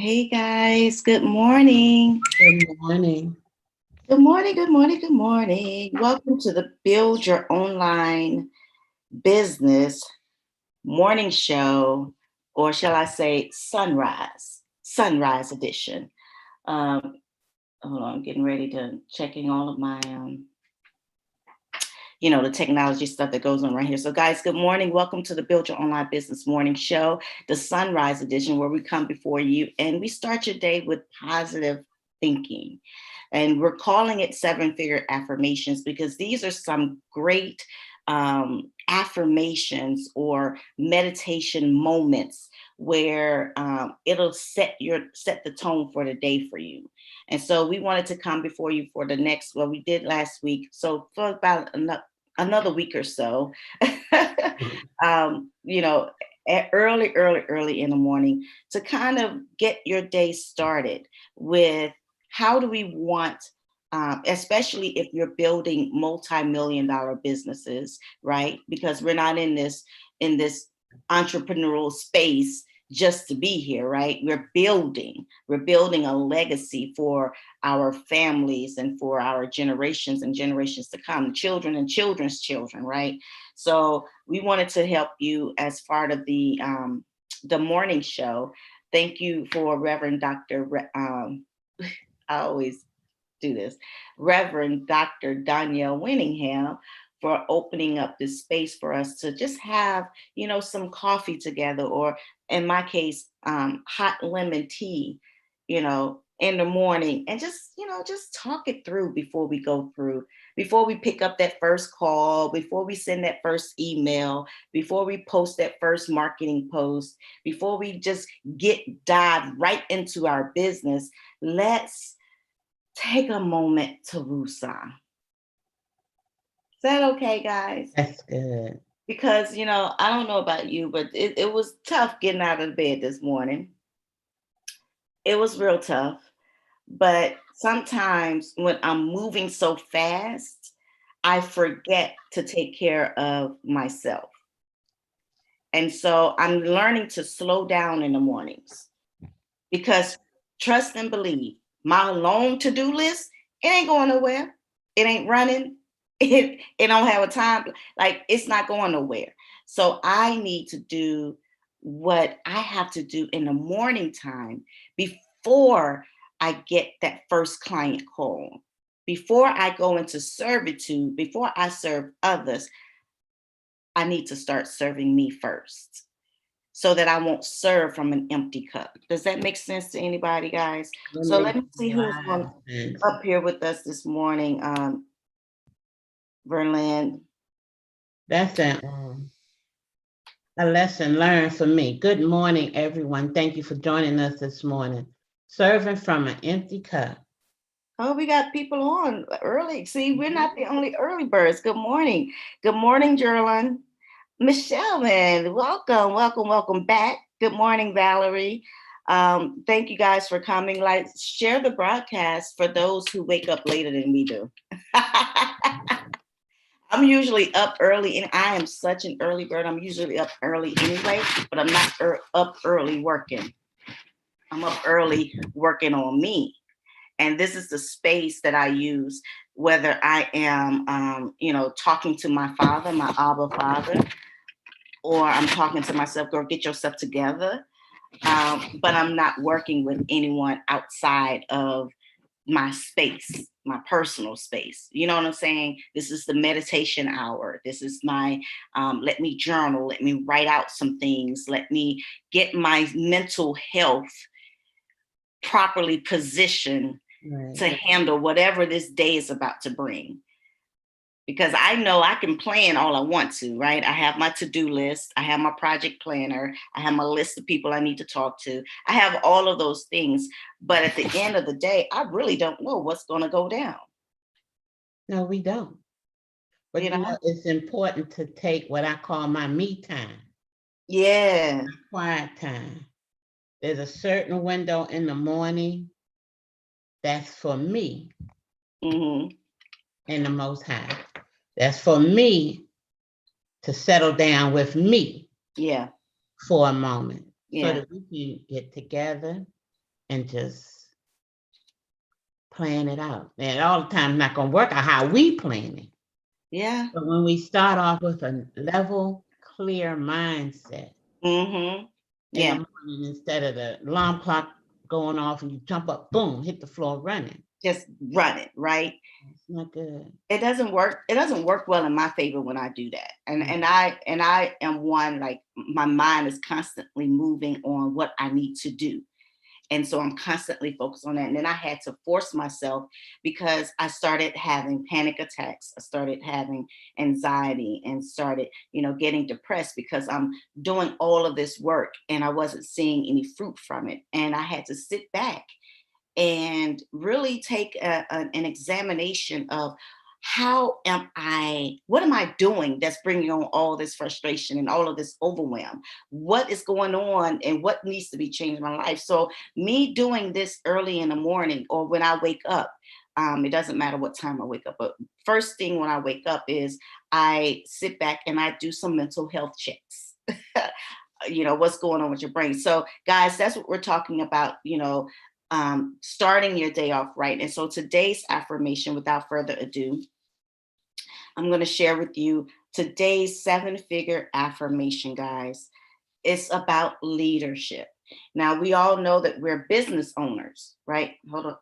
Hey guys, good morning. Good morning. Good morning, good morning, good morning. Welcome to the Build Your Online Business morning show, or shall I say sunrise edition. Um, Hold on, I'm getting ready to checking all of my the technology stuff that goes on right here. So, guys, good morning. Welcome to the Build Your Online Business Morning Show, the Sunrise Edition, where we come before you and we start your day with positive thinking. And we're calling it seven figure affirmations because these are some great affirmations or meditation moments where it'll set the tone for the day for you. And so we wanted to come before you for the next, well, we did last week. So for about another week or so, um, you know, early in the morning to kind of get your day started with how do we want, especially if you're building multi-million dollar businesses, right? Because we're not in this entrepreneurial space just to be here, right? We're building a legacy for our families and for our generations and generations to come, children and children's children, right? So we wanted to help you as part of the morning show. Thank you for Reverend Dr. I always do this, Reverend Dr. Danielle Winningham, for opening up this space for us to just have, some coffee together, or in my case, hot lemon tea, in the morning, and just talk it through before we pick up that first call, before we send that first email, before we post that first marketing post, before we just dive right into our business. Let's take a moment to woosah. Is that okay, guys? That's good. Because, I don't know about you, but it was tough getting out of bed this morning. It was real tough. But sometimes when I'm moving so fast, I forget to take care of myself. And so I'm learning to slow down in the mornings because trust and believe, my long to-do list, it ain't going nowhere. It ain't running. It don't have a time, like it's not going nowhere. So I need to do what I have to do in the morning time before I get that first client call, before I go into servitude, before I serve others. I need to start serving me first so that I won't serve from an empty cup. Does that make sense to anybody, guys? That So makes let me a see who's lot on of sense. up here with us this morning. Verlin. That's a lesson learned for me. Good morning, everyone. Thank you for joining us this morning. Serving from an empty cup. Oh, we got people on early. See, we're not the only early birds. Good morning. Good morning, Jerlyn. Michelle, man, welcome, welcome, welcome back. Good morning, Valerie. Thank you guys for coming. Like, share the broadcast for those who wake up later than we do. I'm usually up early, and I am such an early bird. I'm usually up early anyway, but I'm not up early working. I'm up early working on me. And this is the space that I use, whether I am, talking to my father, my Abba father, or I'm talking to myself, girl, get yourself together. But I'm not working with anyone outside of my space, my personal space. You know what I'm saying? This is the meditation hour. This is my, let me journal, let me write out some things, let me get my mental health properly positioned Right. to handle whatever this day is about to bring. Because I know I can plan all I want to, right? I have my to-do list, I have my project planner, I have my list of people I need to talk to. I have all of those things. But at the end of the day, I really don't know what's going to go down. No, we don't. You But know? it's important to take what I call my me time, Yeah. my quiet time. There's a certain window in the morning that's for me Hmm. and the Most High. That's for me to settle down with me Yeah. for a moment so Yeah. that we can get together, and just plan it out. And all the time, it's not going to work out how we plan it. Yeah. But when we start off with a level, clear mindset Mm-hmm. in the Yeah. morning, instead of the alarm clock going off and you jump up, boom, hit the floor running. Just run it, right? It's not good. It doesn't work. It doesn't work well in my favor when I do that. And I am one, like, my mind is constantly moving on what I need to do. And so I'm constantly focused on that. And then I had to force myself because I started having panic attacks. I started having anxiety and started, getting depressed because I'm doing all of this work and I wasn't seeing any fruit from it. And I had to sit back and really take an examination of what am I doing that's bringing on all this frustration and all of this overwhelm? What is going on and what needs to be changed in my life? So me doing this early in the morning or when I wake up, it doesn't matter what time I wake up, but first thing when I wake up is I sit back and I do some mental health checks. What's going on with your brain. So guys, that's what we're talking about, starting your day off right. And so today's affirmation, without further ado, I'm going to share with you today's 7-figure affirmation, guys. It's about leadership. Now, we all know that we're business owners, right? Hold on.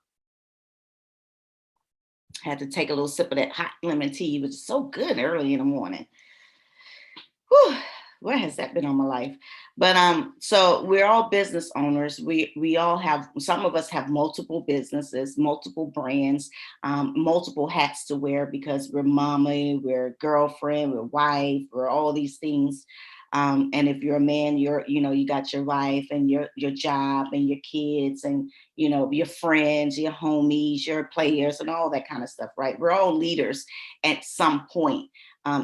Had to take a little sip of that hot lemon tea, which is so good early in the morning. Whew, where has that been on my life? But so we're all business owners. We all have, some of us have multiple businesses, multiple brands, multiple hats to wear because we're mama, we're girlfriend, we're wife, we're all these things. And if you're a man, you got your wife and your job and your kids and your friends, your homies, your players, and all that kind of stuff, right? We're all leaders at some point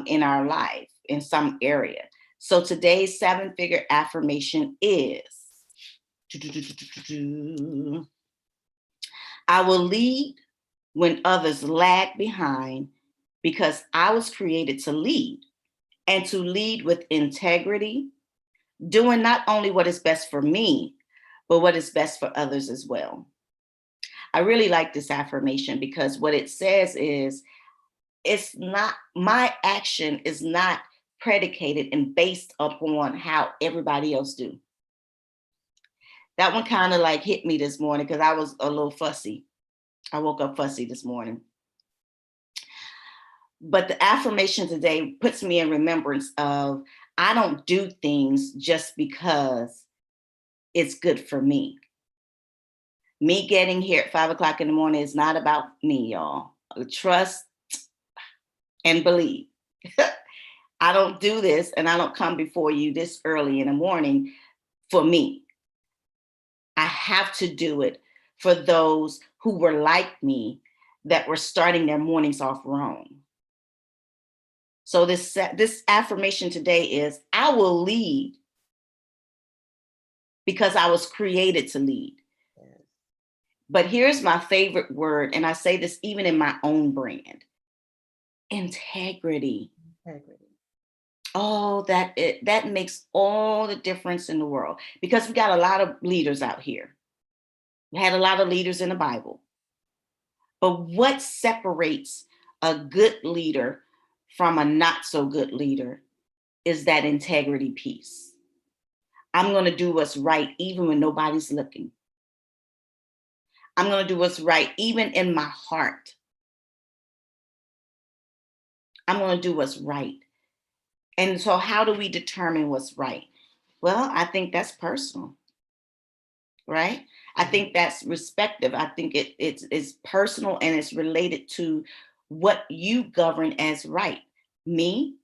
in our life, in some area. So today's 7-figure affirmation is, I will lead when others lag behind because I was created to lead and to lead with integrity, doing not only what is best for me, but what is best for others as well. I really like this affirmation because what it says is, my action is not predicated and based upon how everybody else do. That one kind of like hit me this morning because I was a little fussy. I woke up fussy this morning. But the affirmation today puts me in remembrance of, I don't do things just because it's good for me. Me getting here at 5 o'clock in the morning is not about me, y'all. Trust and believe. I don't do this and I don't come before you this early in the morning for me. I have to do it for those who were like me that were starting their mornings off wrong. So this affirmation today is, I will lead because I was created to lead. But here's my favorite word, and I say this even in my own brand: integrity. Oh, that makes all the difference in the world, because we got a lot of leaders out here. We had a lot of leaders in the Bible. But what separates a good leader from a not so good leader is that integrity piece. I'm going to do what's right even when nobody's looking. I'm going to do what's right even in my heart. I'm going to do what's right. And so how do we determine what's right? Well, I think that's personal, right? I think that's respective. I think it's personal and it's related to what you govern as right. Me,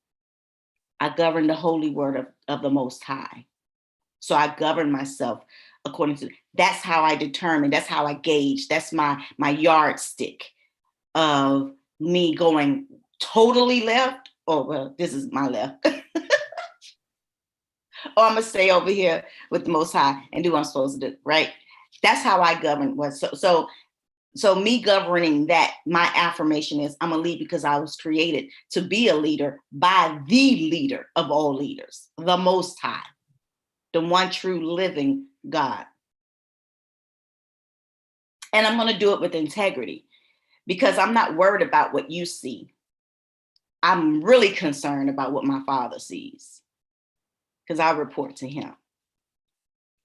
I govern the holy word of the Most High. So I govern myself according to, that's how I determine, that's how I gauge, that's my yardstick of me going totally left. Oh, well, this is my left. Or I'm gonna stay over here with the Most High and do what I'm supposed to do, right? That's how I govern. So me governing that, my affirmation is, I'm a lead because I was created to be a leader by the leader of all leaders, the Most High, the one true living God. And I'm going to do it with integrity because I'm not worried about what you see. I'm really concerned about what my Father sees because I report to him.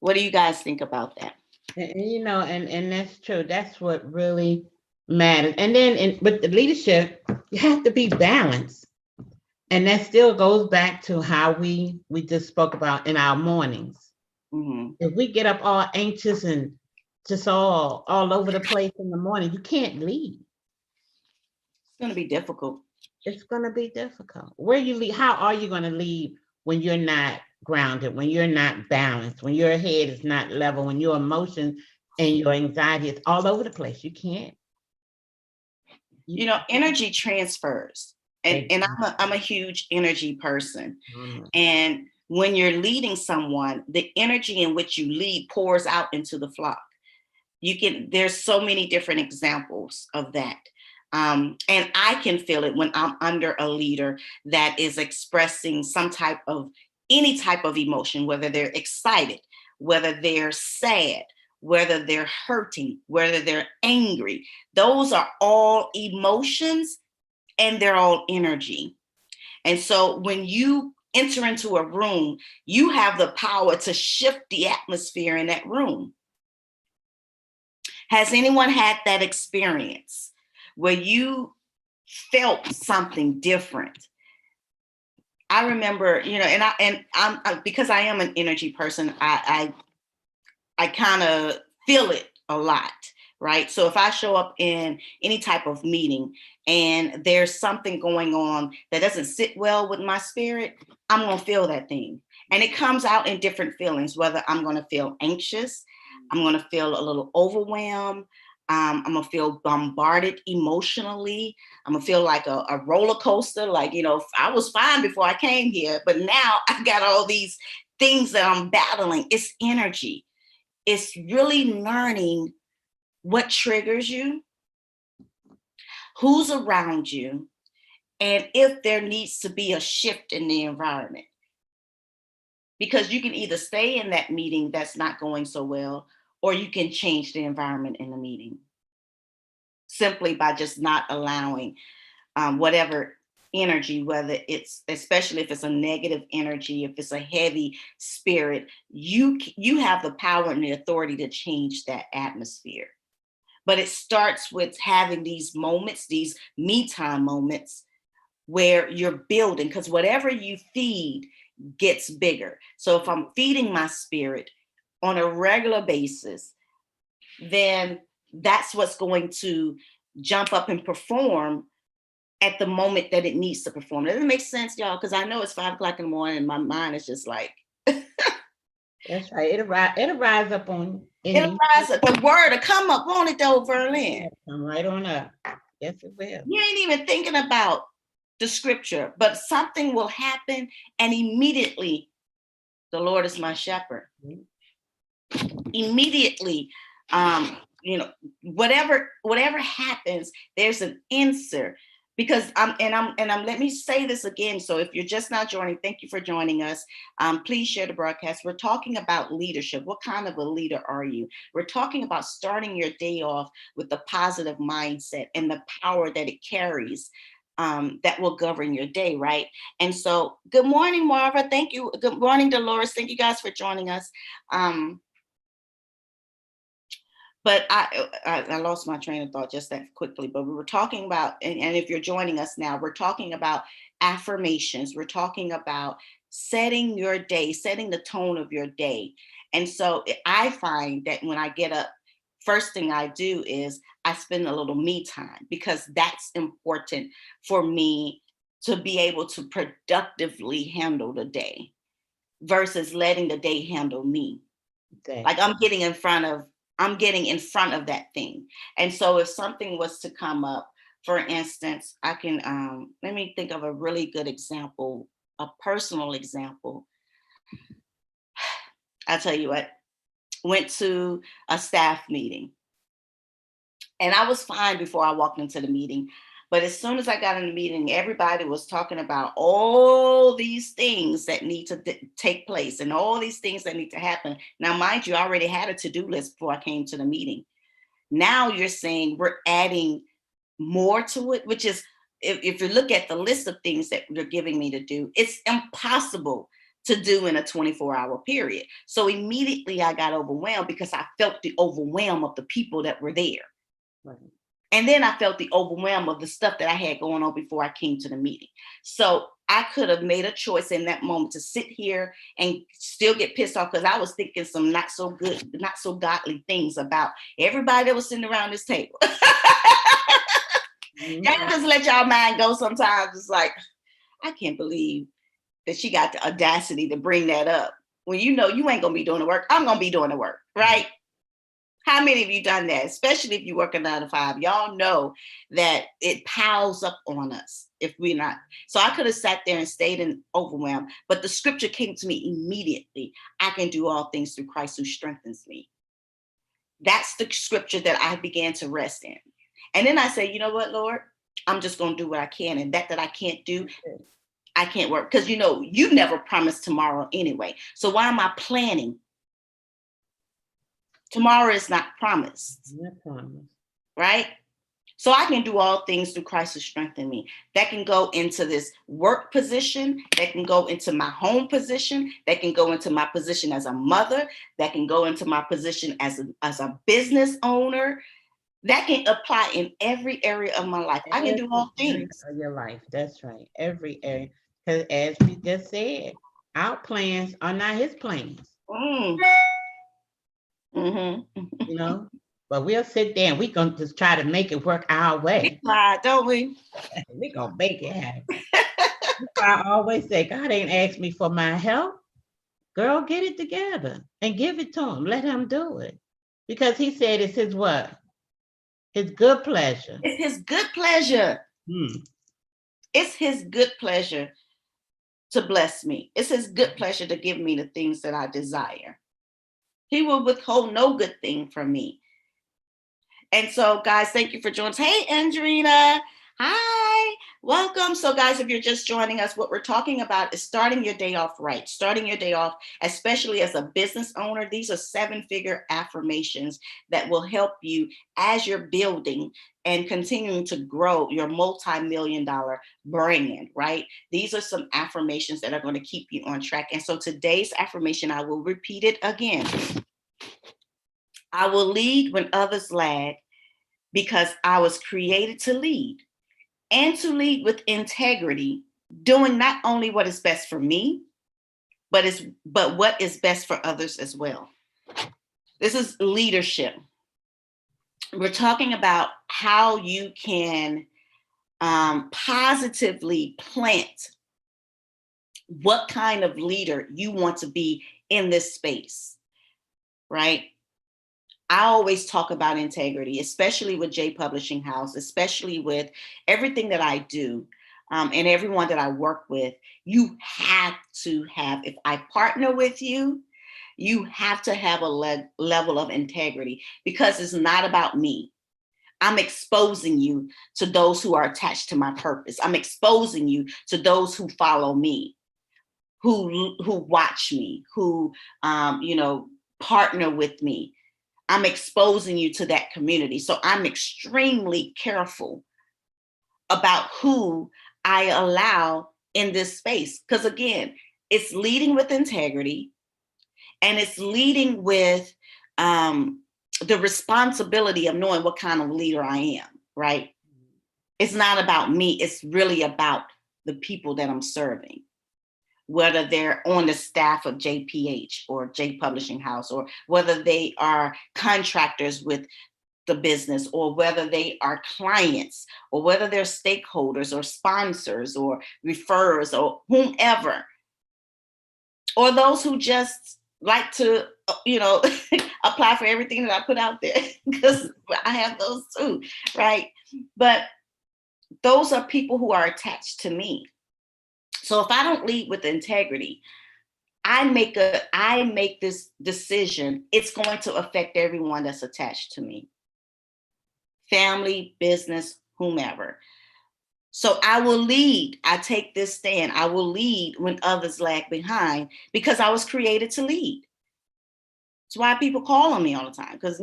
What do you guys think about that? And that's true. That's what really matters. And then with the leadership, you have to be balanced. And that still goes back to how we just spoke about in our mornings. Mm-hmm. If we get up all anxious and just all over the place in the morning, you can't lead. It's going to be difficult. It's going to be difficult. Where you lead, how are you going to lead when you're not grounded, when you're not balanced, when your head is not level, when your emotions and your anxiety is all over the place? You can't. Energy transfers. And I'm a huge energy person. Mm-hmm. And when you're leading someone, the energy in which you lead pours out into the flock. There's so many different examples of that. And I can feel it when I'm under a leader that is expressing any type of emotion, whether they're excited, whether they're sad, whether they're hurting, whether they're angry. Those are all emotions and they're all energy. And so when you enter into a room, you have the power to shift the atmosphere in that room. Has anyone had that experience where you felt something different? I remember, and I'm because I am an energy person, I kind of feel it a lot, right? So if I show up in any type of meeting and there's something going on that doesn't sit well with my spirit, I'm going to feel that thing. And it comes out in different feelings, whether I'm going to feel anxious, I'm going to feel a little overwhelmed. I'm going to feel bombarded emotionally. I'm going to feel like a roller coaster. Like, I was fine before I came here, but now I've got all these things that I'm battling. It's energy. It's really learning what triggers you, who's around you, and if there needs to be a shift in the environment. Because you can either stay in that meeting that's not going so well, or you can change the environment in the meeting simply by just not allowing whatever energy, whether it's, especially if it's a negative energy, if it's a heavy spirit, you have the power and the authority to change that atmosphere. But it starts with having these moments, these me time moments where you're building, because whatever you feed gets bigger. So if I'm feeding my spirit on a regular basis, then that's what's going to jump up and perform at the moment that it needs to perform. Does it make sense, y'all? Because I know it's 5 o'clock in the morning and my mind is just like, that's right. It'll rise up on it'll you. rise up. The word will come up, won't it, though, Verlin? Come right on up. Yes, it will. You ain't even thinking about the scripture, but something will happen and immediately the Lord is my shepherd. Mm-hmm. Immediately, whatever happens, there's an answer. Because let me say this again. So if you're just not joining, thank you for joining us. Please share the broadcast. We're talking about leadership. What kind of a leader are you? We're talking about starting your day off with a positive mindset and the power that it carries. That will govern your day, right? And so, good morning, Marva. Thank you. Good morning, Dolores. Thank you guys for joining us. But I lost my train of thought just that quickly. But we were talking about, and if you're joining us now, we're talking about affirmations. We're talking about setting your day, setting the tone of your day. And so I find that when I get up, first thing I do is I spend a little me time, because that's important for me to be able to productively handle the day versus letting the day handle me. Okay. Like I'm getting in front of that thing. And so if something was to come up, for instance, I can, let me think of a really good example, a personal example. I'll tell you what, went to a staff meeting and I was fine before I walked into the meeting. But as soon as I got in the meeting, everybody was talking about all these things that need to take place and all these things that need to happen. Now, mind you, I already had a to-do list before I came to the meeting. Now you're saying we're adding more to it, which is, if you look at the list of things that you're giving me to do, it's impossible to do in a 24-hour period. So immediately I got overwhelmed because I felt the overwhelm of the people that were there. Right. And then I felt the overwhelm of the stuff that I had going on before I came to the meeting. So I could have made a choice in that moment to sit here and still get pissed off because I was thinking some not so good, not so godly things about everybody that was sitting around this table. Y'all just let y'all mind go sometimes. It's like, I can't believe that she got the audacity to bring that up. When you know you ain't gonna be doing the work, I'm gonna be doing the work, right? How many of you done that? Especially if you work a 9 to 5, y'all know that it piles up on us if we're not. So I could have sat there and stayed in overwhelm, but the scripture came to me immediately. I can do all things through Christ who strengthens me. That's the scripture that I began to rest in. And then I say, you know what, Lord, I'm just going to do what I can. And that I can't do, I can't work. Because, you know, you never promised tomorrow anyway. So why am I planning? Tomorrow is not promised. Not promised. Right? So I can do all things through Christ who strengthens me. That can go into this work position. That can go into my home position. That can go into my position as a mother. That can go into my position as a business owner. That can apply in every area of my life. I can do all things. Of your life. That's right. Every area. Because as we just said, our plans are not his plans. You know, but we'll sit there and we're going to just try to make it work our way. We try, don't we? We're going to make it happen. I always say, God ain't asked me for my help. Girl, get it together and give it to him. Let him do it. Because he said it's his what? His good pleasure. It's his good pleasure. It's his good pleasure to bless me. It's his good pleasure to give me the things that I desire. He will withhold no good thing from me. And so, guys, thank you for joining us. Hey, Andrina. Hi, welcome. So, guys, if you're just joining us, what we're talking about is starting your day off right, starting your day off, especially as a business owner. These are 7-figure affirmations that will help you as you're building and continuing to grow your multi-million-dollar brand, right? These are some affirmations that are going to keep you on track. And so today's affirmation, I will repeat it again. I will lead when others lag because I was created to lead. And to lead with integrity, doing not only what is best for me, but what is best for others as well. This is leadership. We're talking about how you can positively plant what kind of leader you want to be in this space, right? I always talk about integrity, especially with J Publishing House, especially with everything that I do and everyone that I work with. You have to have, if I partner with you, you have to have a level of integrity because it's not about me. I'm exposing you to those who are attached to my purpose. I'm exposing you to those who follow me, who watch me, who partner with me. I'm exposing you to that community. So I'm extremely careful about who I allow in this space. Because again, it's leading with integrity and it's leading with the responsibility of knowing what kind of leader I am, right? It's not about me. It's really about the people that I'm serving, whether they're on the staff of JPH or J Publishing House, or whether they are contractors with the business, or whether they are clients, or whether they're stakeholders or sponsors or referrers or whomever, or those who just like to, apply for everything that I put out there, because I have those too, right? But those are people who are attached to me. So if I don't lead with integrity, I make this decision, it's going to affect everyone that's attached to me. Family, business, whomever. So I will lead. I take this stand. I will lead when others lag behind because I was created to lead. That's why people call on me all the time because,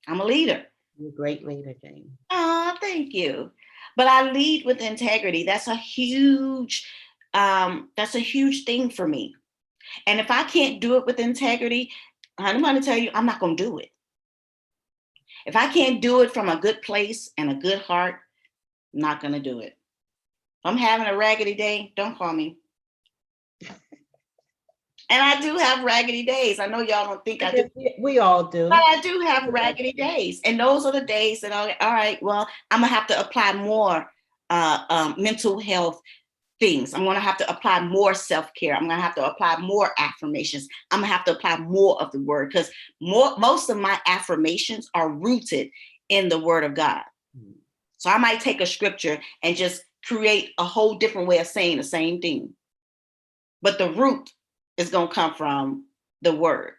I'm a leader. You're a great leader, Jane. Oh, thank you. But I lead with integrity. That's a huge thing for me. And if I can't do it with integrity, I'm going to tell you, I'm not going to do it. If I can't do it from a good place and a good heart, I'm not going to do it. If I'm having a raggedy day, don't call me. And I do have raggedy days. I know y'all don't think I do. We all do. But I do have raggedy days. And those are the days that, all right, well, I'm going to have to apply more mental health things. I'm going to have to apply more self-care. I'm going to have to apply more affirmations. I'm going to have to apply more of the word, because most of my affirmations are rooted in the word of God. So I might take a scripture and just create a whole different way of saying the same thing. But the root is going to come from the word.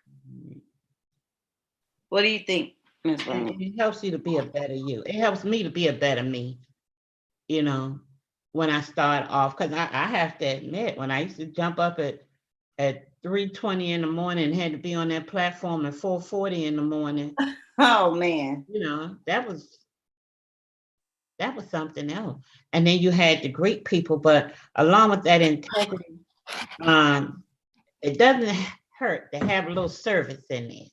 What do you think, Ms. Brown? It helps you to be a better you. It helps me to be a better me, you know, when I start off. Because I have to admit, when I used to jump up at 3:20 in the morning and had to be on that platform at 4:40 in the morning. Oh, man. You know, that was something else. And then you had to greet people. But along with that integrity, it doesn't hurt to have a little service in there,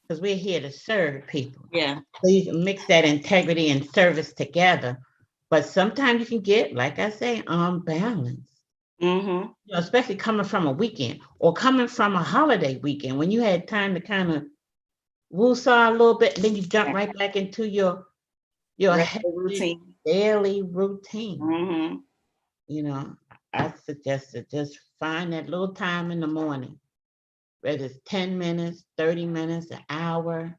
because we're here to serve people. Yeah. So you can mix that integrity and service together. But sometimes you can get, like I say, unbalanced. Mm-hmm. You know, especially coming from a weekend or coming from a holiday weekend when you had time to kind of woosah a little bit, and then you jump right back into your routine. daily routine. Mm-hmm. You know, I suggest to just find that little time in the morning, whether it's 10 minutes, 30 minutes, an hour,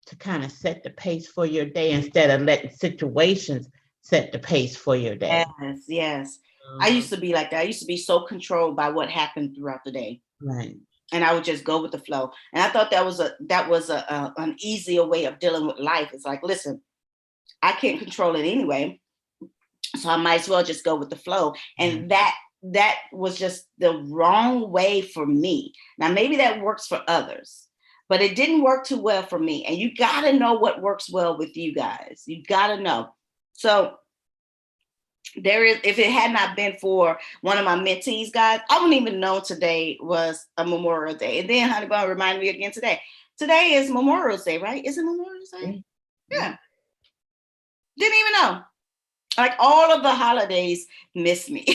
to kind of set the pace for your day instead of letting situations set the pace for your day. Yes, yes. I used to be like that. I used to be so controlled by what happened throughout the day. Right. And I would just go with the flow. And I thought that was an easier way of dealing with life. It's like, listen, I can't control it anyway, so I might as well just go with the flow. And that was just the wrong way for me. Now, maybe that works for others, but it didn't work too well for me. And you got to know what works well with you guys. You got to know. So if it had not been for one of my mentees, guys, I wouldn't even know today was a Memorial Day. And then Honey Bun reminded me again today. Today is Memorial Day, right? Is it Memorial Day? Yeah. Didn't even know. Like, all of the holidays miss me.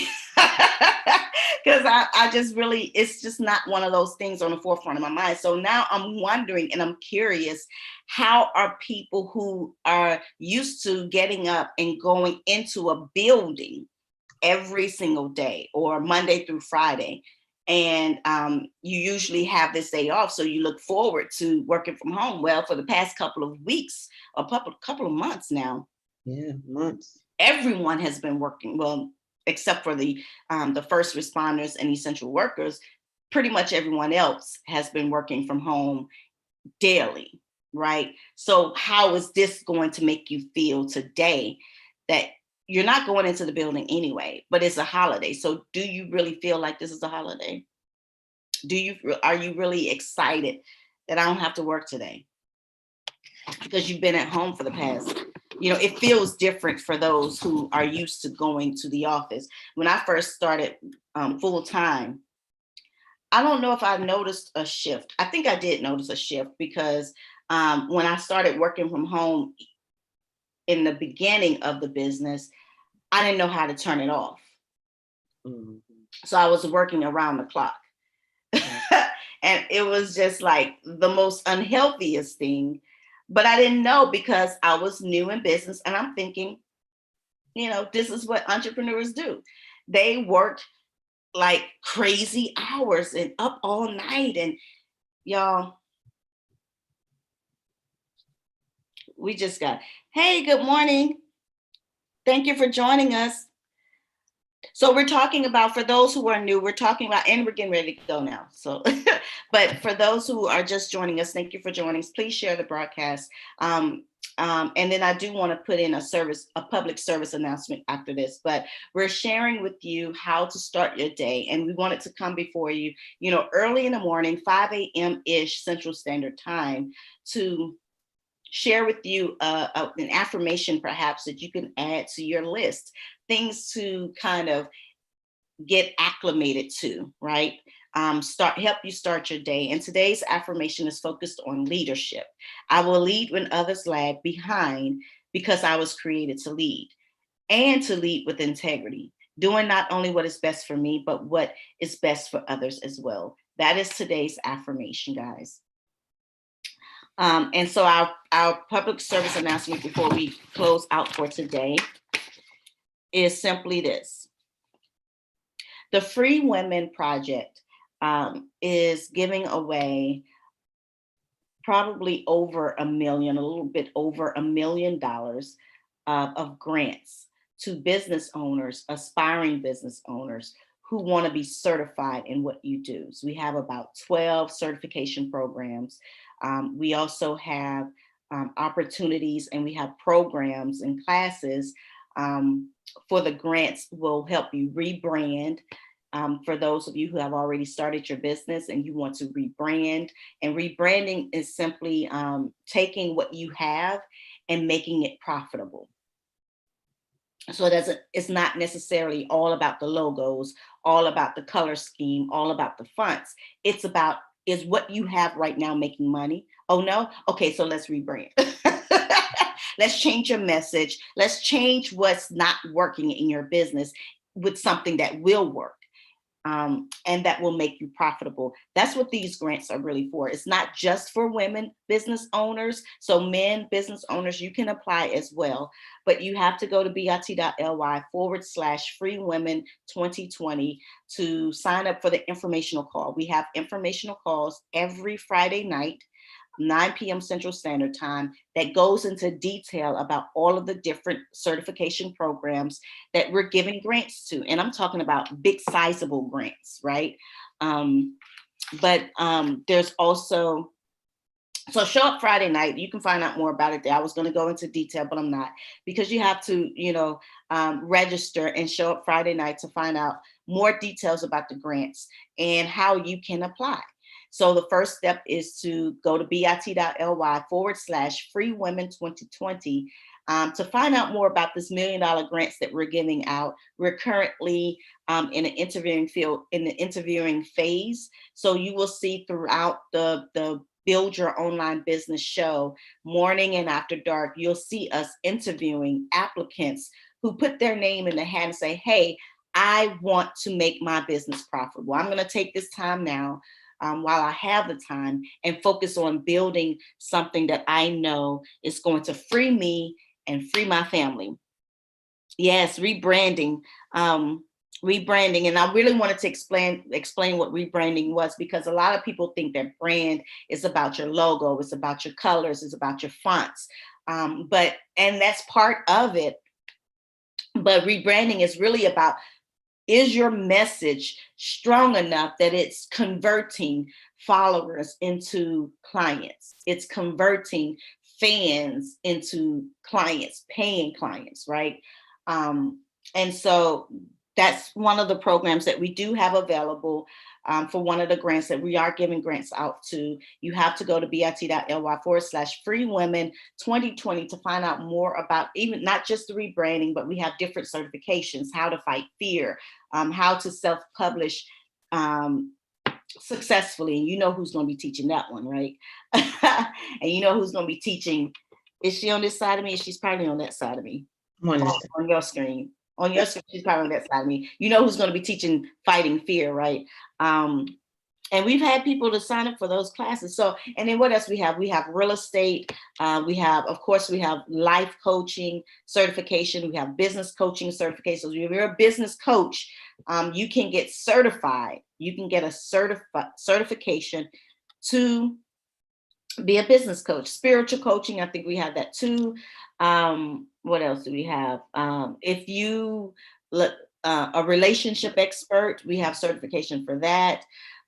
Because I just really, it's just not one of those things on the forefront of my mind. So now I'm wondering and I'm curious, how are people who are used to getting up and going into a building every single day or Monday through Friday, and you usually have this day off, so you look forward to working from home. Well, for the past couple of weeks, a couple of months now, months, everyone has been working, well, except for the first responders and essential workers. Pretty much everyone else has been working from home daily, right? So how is this going to make you feel today that you're not going into the building anyway, but it's a holiday? So do you really feel like this is a holiday? Are you really excited that I don't have to work today? Because you've been at home for the past, it feels different for those who are used to going to the office. When I first started full time, I don't know if I noticed a shift. I think I did notice a shift because when I started working from home in the beginning of the business, I didn't know how to turn it off. Mm-hmm. So I was working around the clock. And it was just like the most unhealthiest thing. But I didn't know because I was new in business, and I'm thinking, this is what entrepreneurs do. They work like crazy hours and up all night. And y'all, we just got, hey, good morning. Thank you for joining us. So we're talking about, for those who are new, we're talking about, and we're getting ready to go now. So, but for those who are just joining us, thank you for joining us. Please share the broadcast. And then I do want to put in a public service announcement after this, but we're sharing with you how to start your day. And we want it to come before you, early in the morning, 5 a.m. ish Central Standard Time, to share with you an affirmation perhaps that you can add to your list, things to kind of get acclimated to, right? Help you start your day. And today's affirmation is focused on leadership. I will lead when others lag behind because I was created to lead, and to lead with integrity, doing not only what is best for me, but what is best for others as well. That is today's affirmation, guys. And so our public service announcement before we close out for today is simply this. The Free Women Project is giving away probably over $1 million, a little bit over $1 million of grants to business owners, aspiring business owners who want to be certified in what you do. So we have about 12 certification programs. We also have opportunities, and we have programs and classes for the grants will help you rebrand. For those of you who have already started your business and you want to rebrand, and rebranding is simply taking what you have and making it profitable. So it's not necessarily all about the logos, all about the color scheme, all about the fonts. It's about, is what you have right now making money? Oh no? Okay, so let's rebrand. Let's change your message. Let's change what's not working in your business with something that will work. And that will make you profitable. That's what these grants are really for. It's not just for women business owners. So men business owners, you can apply as well, but you have to go to bit.ly/freewomen2020 to sign up for the informational call. We have informational calls every Friday night, 9 p.m. Central Standard Time, that goes into detail about all of the different certification programs that we're giving grants to. And I'm talking about big sizable grants, right? But there's also, so show up Friday night. You can find out more about it there. I was going to go into detail, but I'm not, because you have to, register and show up Friday night to find out more details about the grants and how you can apply. So the first step is to go to bit.ly/freewomen2020 to find out more about this $1 million grants that we're giving out. We're currently in an interviewing phase. So you will see throughout the Build Your Online Business show, morning and after dark, you'll see us interviewing applicants who put their name in the hat and say, hey, I want to make my business profitable. I'm going to take this time now, while I have the time, and focus on building something that I know is going to free me and free my family. Yes, rebranding. Rebranding, and I really wanted to explain what rebranding was, because a lot of people think that brand is about your logo, it's about your colors, it's about your fonts, and that's part of it. But rebranding is really about, is your message strong enough that it's converting followers into clients? It's converting fans into clients, paying clients, right? And so that's one of the programs that we do have available for one of the grants that we are giving grants out to. You have to go to bit.ly/freewomen2020 to find out more about, even not just the rebranding, but we have different certifications: how to fight fear, how to self-publish successfully. And you know who's going to be teaching that one, right? And you know who's going to be teaching. Is she on this side of me? She's probably on that side of me. On your screen. On your screen, she's probably on that side of me. You know who's going to be teaching fighting fear, right? And we've had people to sign up for those classes. So, and then what else we have? We have real estate. We have life coaching certification. We have business coaching certification. So if you're a business coach, you can get certified. You can get a certification to be a business coach. Spiritual coaching, I think we have that too. What else do we have? If you look a relationship expert, we have certification for that.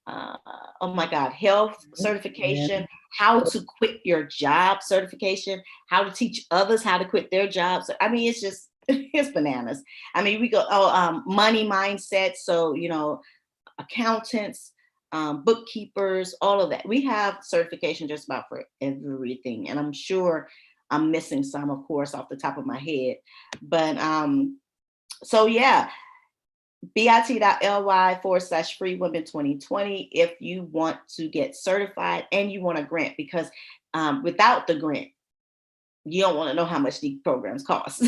Oh my God, health certification, how to quit your job certification, how to teach others how to quit their jobs. I mean, it's just, it's bananas. I mean, we go, money mindset. So, accountants, bookkeepers, all of that. We have certification just about for everything. And I'm sure I'm missing some, of course, off the top of my head. But so yeah, bit.ly/free women 2020 if you want to get certified and you want a grant, because without the grant, you don't want to know how much these programs cost.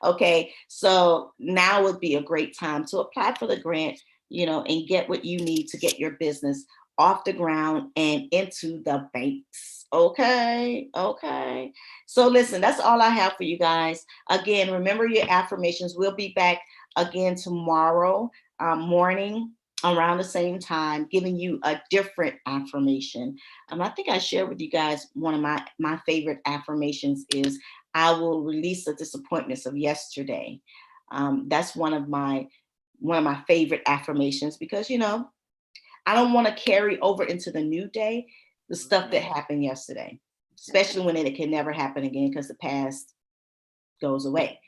Okay, so now would be a great time to apply for the grant, and get what you need to get your business off the ground and into the banks. Okay, okay. So listen, that's all I have for you guys. Again, remember your affirmations. We'll be back again tomorrow morning around the same time, giving you a different affirmation. I think I shared with you guys one of my favorite affirmations is I will release the disappointments of yesterday. That's one of my favorite affirmations, because I don't want to carry over into the new day the stuff that happened yesterday, especially when it can never happen again because the past goes away.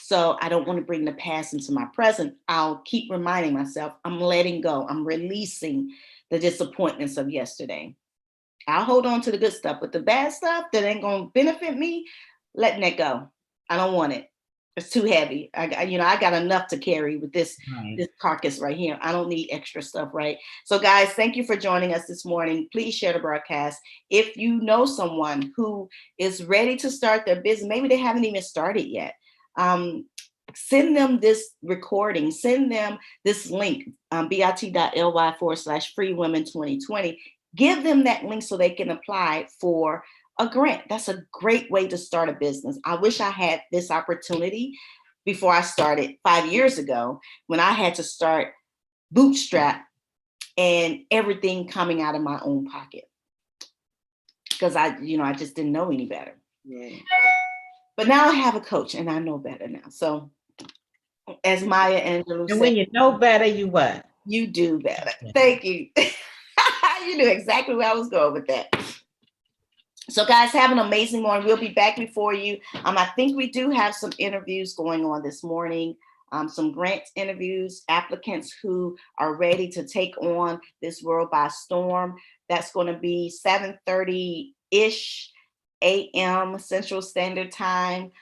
So I don't want to bring the past into my present. I'll keep reminding myself I'm letting go. I'm releasing the disappointments of yesterday. I'll hold on to the good stuff, but the bad stuff that ain't gonna benefit me, letting that go. I don't want it. It's too heavy. I got enough to carry with this Right. this carcass right here. I don't need extra stuff, right? So, guys, thank you for joining us this morning. Please share the broadcast. If you know someone who is ready to start their business, maybe they haven't even started yet. Send them this recording. Send them this link, bit.ly/free women 2020. Give them that link so they can apply for a grant. That's a great way to start a business. I wish I had this opportunity before I started 5 years ago, when I had to start bootstrap and everything coming out of my own pocket, because I just didn't know any better. Yeah. But now I have a coach and I know better now. So as Maya Angelou And said, when you know better, you what? you do better. Yeah. Thank you. You knew exactly where I was going with that. So, guys, have an amazing morning. We'll be back before you. I think we do have some interviews going on this morning, some grant interviews, applicants who are ready to take on this world by storm. That's going to be 7:30-ish a.m. Central Standard Time.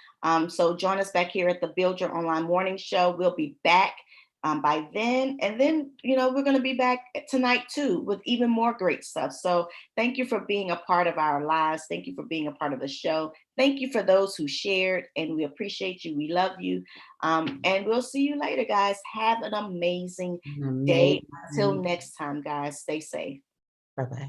So join us back here at the Build Your Online Morning Show. We'll be back by then. And then, we're going to be back tonight too with even more great stuff. So thank you for being a part of our lives. Thank you for being a part of the show. Thank you for those who shared, and we appreciate you. We love you. And we'll see you later, guys. Have an amazing day. Until Amazing. next time, guys, stay safe. Bye-bye.